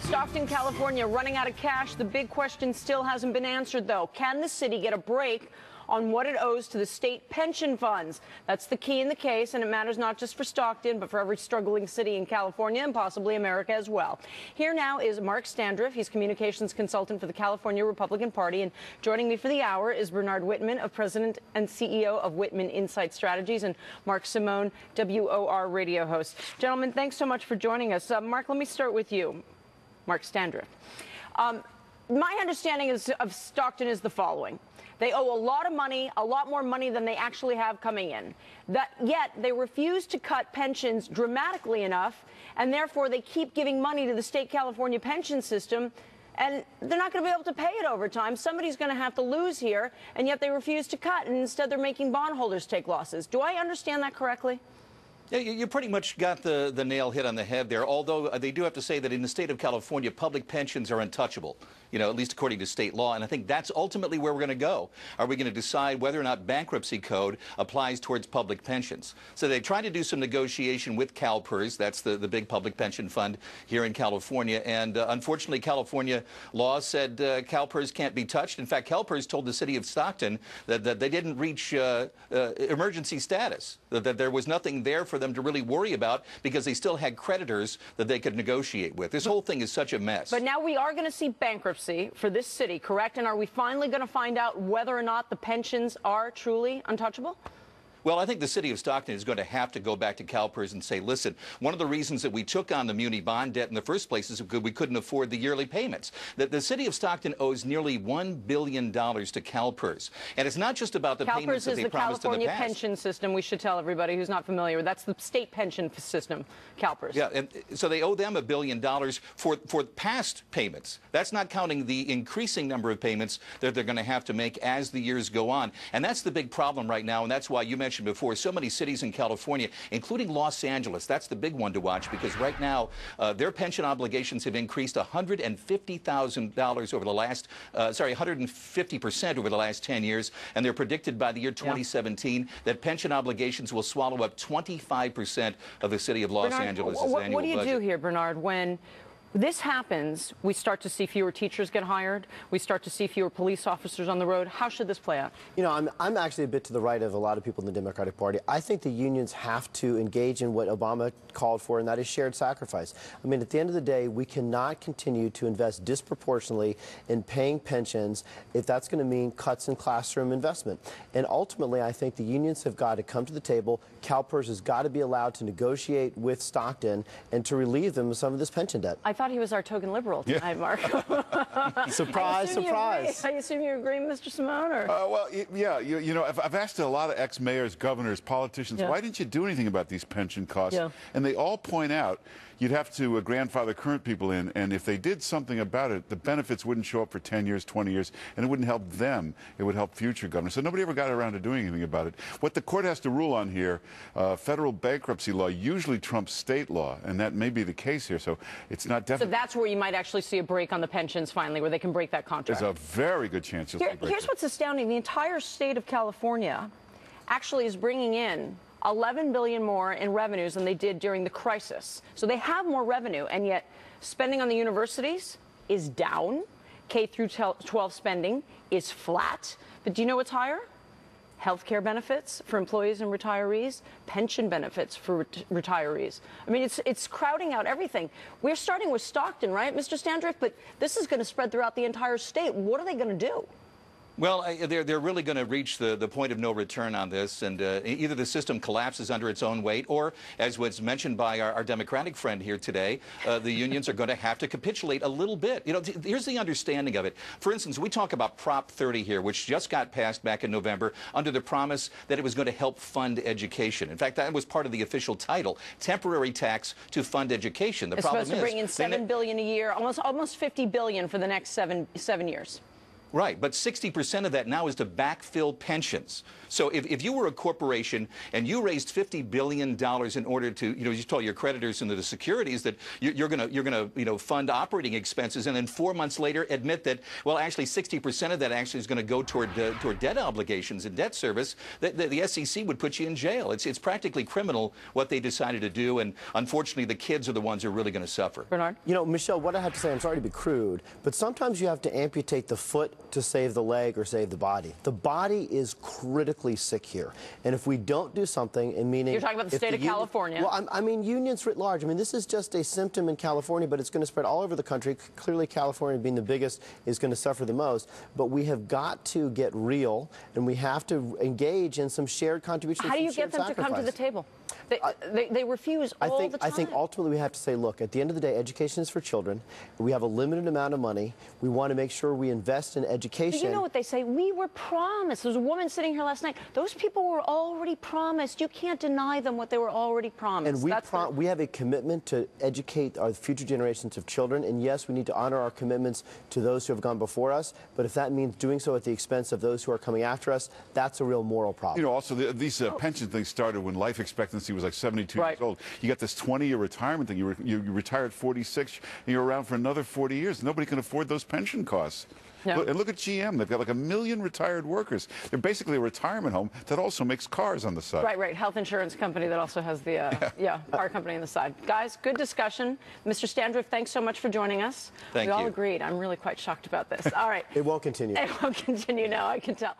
Stockton, California, running out of cash. The big question still hasn't been answered, though. Can the city get a break on what it owes to the state pension funds? That's the key in the case, and it matters not just for Stockton, but for every struggling city in California and possibly America as well. Here now is Mark Standriff. He's communications consultant for the California Republican Party, and joining me for the hour is Bernard Whitman, President and CEO of Whitman Insight Strategies, and Mark Simone, WOR radio host. Gentlemen, thanks so much for joining us. Mark, let me start with you. Mark Standriff. My understanding of Stockton is the following. They owe a lot of money, a lot more money than they actually have coming in. Yet they refuse to cut pensions dramatically enough, and therefore they keep giving money to the state California pension system, and they're not going to be able to pay it over time. Somebody's going to have to lose here, and yet they refuse to cut, and instead they're making bondholders take losses. Do I understand that correctly? Yeah, you pretty much got the nail hit on the head there, although they do have to say that in the state of California, public pensions are untouchable, at least according to state law. And I think that's ultimately where we're going to go. Are we going to decide whether or not bankruptcy code applies towards public pensions? So they tried to do some negotiation with CalPERS, that's the big public pension fund here in California. And unfortunately, California law said CalPERS can't be touched. In fact, CalPERS told the city of Stockton that they didn't reach emergency status, that there was nothing there for them to really worry about because they still had creditors that they could negotiate with. This whole thing is such a mess. But now we are going to see bankruptcy for this city, correct? And are we finally going to find out whether or not the pensions are truly untouchable? Well, I think the city of Stockton is going to have to go back to CalPERS and say, listen, one of the reasons that we took on the muni bond debt in the first place is because we couldn't afford the yearly payments. The city of Stockton owes nearly $1 billion to CalPERS. And it's not just about the payments that they promised in the past. CalPERS is the California pension system. We should tell everybody who's not familiar with. That's the state pension system, CalPERS. Yeah, and so they owe them $1 billion for past payments. That's not counting the increasing number of payments that they're going to have to make as the years go on. And that's the big problem right now, and that's why you mentioned before, so many cities in California, including Los Angeles, that's the big one to watch, because right now their pension obligations have increased $150,000 over the last, 150% over the last 10 years, and they're predicted by the year 2017 that pension obligations will swallow up 25% of the city of Los Angeles' annual budget. What do you do here, Bernard, when this happens? We start to see fewer teachers get hired. We start to see fewer police officers on the road. How should this play out? I'm actually a bit to the right of a lot of people in the Democratic Party. I think the unions have to engage in what Obama called for, and that is shared sacrifice. I mean, at the end of the day, we cannot continue to invest disproportionately in paying pensions if that's going to mean cuts in classroom investment. And ultimately, I think the unions have got to come to the table. CalPERS has got to be allowed to negotiate with Stockton and to relieve them of some of this pension debt. I thought he was our token liberal tonight, Mark. Surprise, surprise. I assume you agree, Mr. Simone? Or? Well, yeah, I've asked a lot of ex-mayors, governors, politicians, why didn't you do anything about these pension costs? Yeah. And they all point out you'd have to grandfather current people in, and if they did something about it, the benefits wouldn't show up for 10 years, 20 years, and it wouldn't help them. It would help future governors. So nobody ever got around to doing anything about it. What the court has to rule on here, federal bankruptcy law usually trumps state law, and that may be the case here. So it's not definitely. So that's where you might actually see a break on the pensions finally, where they can break that contract. There's a very good chance you'll see a break. Here's what's astounding. The entire state of California actually is bringing in $11 billion more in revenues than they did during the crisis. So they have more revenue, and yet spending on the universities is down. K through 12 spending is flat. But do you know what's higher? Health care benefits for employees and retirees, pension benefits for retirees. I mean, it's crowding out everything. We're starting with Stockton, right, Mr. Standriff? But this is going to spread throughout the entire state. What are they going to do? Well, they're really going to reach the point of no return on this, and either the system collapses under its own weight, or, as was mentioned by our Democratic friend here today, the unions are going to have to capitulate a little bit. Here's the understanding of it. For instance, we talk about Prop 30 here, which just got passed back in November under the promise that it was going to help fund education. In fact, that was part of the official title, temporary tax to fund education. The problem is, supposed to bring in $7 billion a year, almost $50 billion for the next seven years. Right, but 60% of that now is to backfill pensions. So if you were a corporation and you raised $50 billion in order to, you told your creditors and the securities that you're gonna fund operating expenses, and then 4 months later admit that, well, actually 60% of that actually is going to go toward debt obligations and debt service, the SEC would put you in jail. It's practically criminal what they decided to do, and unfortunately the kids are the ones who are really going to suffer. Bernard? Michelle, what I have to say, I'm sorry to be crude, but sometimes you have to amputate the foot to save the leg or save the body. The body is critically sick here. And if we don't do something, and meaning... You're talking about the state of California. Well, I mean, unions writ large. I mean, this is just a symptom in California, but it's going to spread all over the country. Clearly, California being the biggest is going to suffer the most. But we have got to get real, and we have to engage in some shared contributions. How do you get them to come to the table? They refuse all the time. I think ultimately we have to say, look, at the end of the day, education is for children. We have a limited amount of money. We want to make sure we invest in education. But you know what they say? We were promised. There was a woman sitting here last night. Those people were already promised. You can't deny them what they were already promised. And we have a commitment to educate our future generations of children. And yes, we need to honor our commitments to those who have gone before us. But if that means doing so at the expense of those who are coming after us, that's a real moral problem. Also, these pension things started when life expectancy was like 72 years old. You got this 20-year retirement thing. You retire at 46, and you're around for another 40 years. Nobody can afford those pension costs. No. And look at GM. They've got like 1 million retired workers. They're basically a retirement home that also makes cars on the side. Right. Health insurance company that also has the car company on the side. Guys, good discussion. Mr. Standrift, thanks so much for joining us. Thank you. We all agreed. I'm really quite shocked about this. All right. It won't continue. It won't continue now, I can tell.